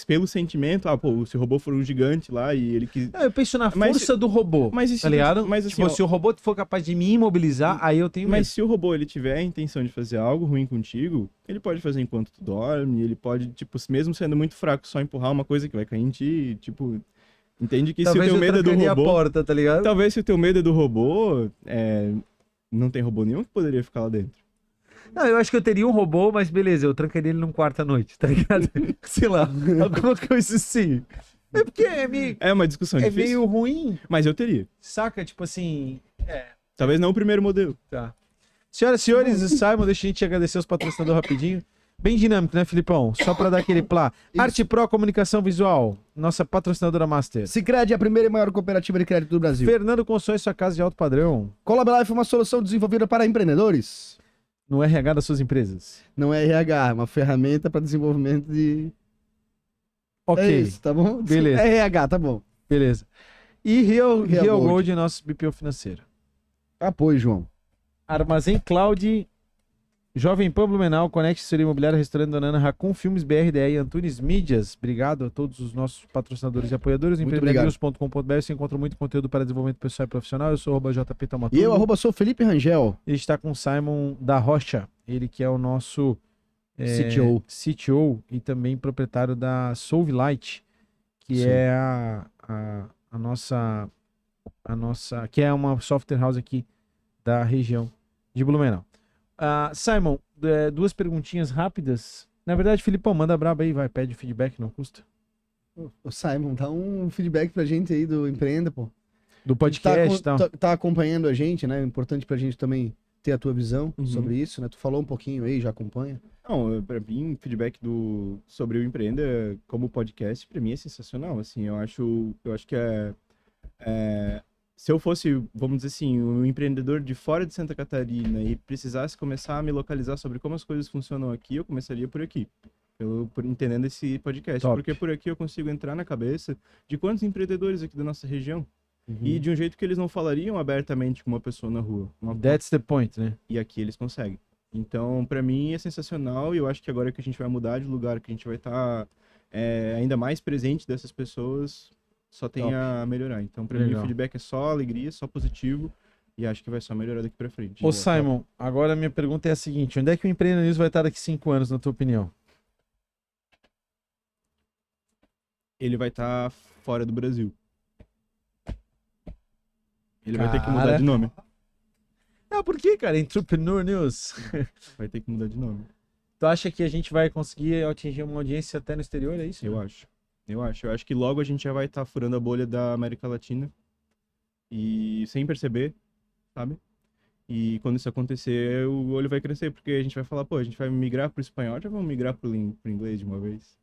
pelo sentimento, se o robô for um gigante lá e ele quis. Eu penso na Mas força do robô, Mas e se tá ligado? Mas assim, Tipo, ó, se o robô for capaz de me imobilizar, aí eu tenho medo. mas se o robô ele tiver a intenção de fazer algo ruim contigo, ele pode fazer enquanto tu dorme, ele pode, tipo, mesmo sendo muito fraco, só empurrar uma coisa que vai cair em ti, tipo, entende que Talvez se o teu eu medo é do trancaria robô, a porta, tá ligado? talvez se o teu medo é do robô, não tem robô nenhum que poderia ficar lá dentro. Não, eu acho que eu teria um robô, mas beleza, eu trancaria ele num quarto à noite, tá ligado? Sei lá, alguma coisa assim. É porque É uma discussão difícil, meio ruim, mas eu teria. saca? Tipo assim. Talvez não o primeiro modelo. Tá. Senhoras e senhores, Simon, deixa a gente agradecer os patrocinadores rapidinho. Bem dinâmico, né, Filipão? Só pra dar aquele plá. Isso. Arte Pro Comunicação Visual, nossa patrocinadora master. Sicredi é a primeira e maior cooperativa de crédito do Brasil. Fernando Construções, sua casa de alto padrão. Colab Life é uma solução desenvolvida para empreendedores. No RH das suas empresas. Não é RH, é uma ferramenta para desenvolvimento de... Ok, É isso, tá bom? Beleza. É RH, tá bom. beleza. E Real Real Gold, nosso BPO financeiro. Apoio, João. Armazém Cloud, Jovem Pan Blumenau, Conecte Assessoria Imobiliária, Restaurante Donana, Racon Filmes, BRDE e Antunes Mídias. Obrigado a todos os nossos patrocinadores e apoiadores. Muito obrigado. Empreendedorisnews.com.br você encontra muito conteúdo para desenvolvimento pessoal e profissional. Eu sou o @JP Taumaturgo. E eu, sou Felipe Rangel. A gente está com o Simon da Rocha, ele que é o nosso CTO. CTO e também proprietário da Solvilight, que Sim. é a nossa, que é uma software house aqui da região de Blumenau. Simon, duas perguntinhas rápidas. Na verdade, Filipão, manda braba aí, vai, pede feedback, não custa. Ô, Simon, dá um feedback pra gente aí do Empreenda, pô. Do podcast e tal. Tá acompanhando a gente, né? É importante pra gente também ter a tua visão Uhum. sobre isso, né? Tu falou um pouquinho aí, já acompanha. Não, pra mim, feedback sobre o Empreenda como podcast, pra mim é sensacional, assim, eu acho que se eu fosse, vamos dizer assim, um empreendedor de fora de Santa Catarina e precisasse começar a me localizar sobre como as coisas funcionam aqui, eu começaria por aqui, por entendendo esse podcast, Top. porque por aqui eu consigo entrar na cabeça de quantos empreendedores aqui da nossa região, e de um jeito que eles não falariam abertamente com uma pessoa na rua, That's the point, né? e aqui eles conseguem. Então, pra mim é sensacional e eu acho que agora que a gente vai mudar de lugar, que a gente vai estar ainda mais presente dessas pessoas, só tem Top. a melhorar. Então, pra mim Legal. o feedback é só alegria, só positivo e acho que vai só melhorar daqui pra frente. Ô Simon, agora a minha pergunta é a seguinte, onde é que o Empreenda News vai estar daqui 5 anos, na tua opinião? ele vai estar fora do Brasil. Ele vai ter que Cara. mudar de nome. Não, por quê, cara? Entrepreneur News. Vai ter que mudar de nome. Tu acha que a gente vai conseguir atingir uma audiência até no exterior, é isso? Eu acho. Eu acho que logo a gente já vai estar furando a bolha da América Latina. E sem perceber, sabe? E quando isso acontecer, o olho vai crescer, porque a gente vai falar, pô, a gente vai migrar pro espanhol, já vamos migrar pro inglês de uma vez.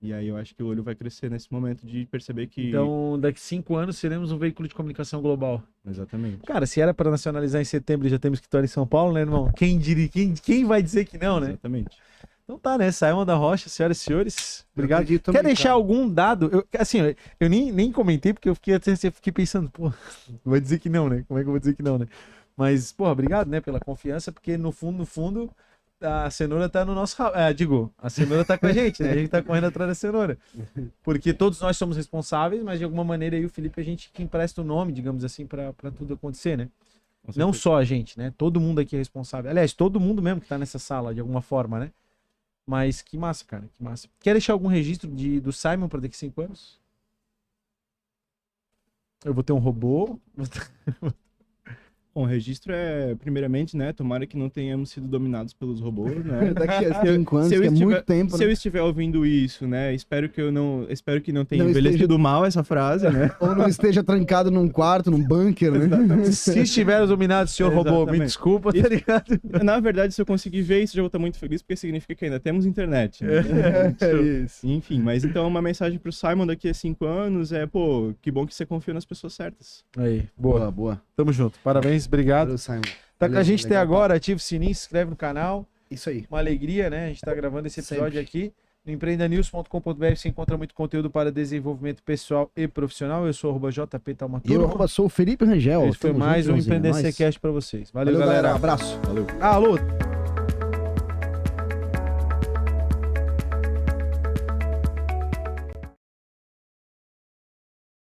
E aí eu acho que o olho vai crescer nesse momento de perceber que... Então, daqui 5 anos, seremos um veículo de comunicação global. Exatamente. Cara, se era para nacionalizar em setembro e já temos escritório em São Paulo, né, irmão? Quem diria? Quem vai dizer que não, né? Exatamente. Então tá, né? Simon da Rocha, senhoras e senhores. Obrigado. acredito Quer também, deixar cara. algum dado? Eu nem comentei, porque eu fiquei pensando, pô, vai dizer que não, né? Como é que eu vou dizer que não, né? Mas, pô, obrigado, né, pela confiança, porque no fundo, a cenoura tá no nosso... a cenoura tá com a gente, né? A gente tá correndo atrás da cenoura. Porque todos nós somos responsáveis, mas de alguma maneira aí o Felipe, a gente que empresta o nome, digamos assim, pra tudo acontecer, né? Com Não certeza. só a gente, né? Todo mundo aqui é responsável. Aliás, todo mundo mesmo que tá nessa sala, de alguma forma, né? Mas que massa, cara, que massa. Quer deixar algum registro do Simon para daqui 5 anos? Eu vou ter um robô. Bom, o registro é, primeiramente, né, tomara que não tenhamos sido dominados pelos robôs, né? Daqui a 5 anos, se eu que é estiver- muito tempo, Se né? eu estiver ouvindo isso, né, espero que não tenha Não envelhecido mal essa frase, né? Ou não esteja trancado num quarto, num bunker, né? Se estiver dominado, senhor robô, me Exatamente. desculpa, tá Isso- ligado? Na verdade, se eu conseguir ver isso, já vou estar muito feliz, porque significa que ainda temos internet, né? É isso. Enfim, mas então uma mensagem pro Simon daqui a 5 anos é, pô, que bom que você confia nas pessoas certas. Aí, boa. Boa. Tamo junto. Parabéns, obrigado. Valeu, Simon. Tá com a Valeu, gente até legal, agora, ativa o sininho, se inscreve no canal. Isso aí. Uma alegria, né? A gente tá gravando esse episódio aqui. No empreendanews.com.br você encontra muito conteúdo para desenvolvimento pessoal e profissional. Eu sou @JP E eu Taumaturgo. sou o Felipe Rangel. Esse foi Tamo mais junto, um Joãozinho, é Empreendência nóis. Cast pra vocês. Valeu, Valeu, galera. galera. Abraço. Valeu. Alô,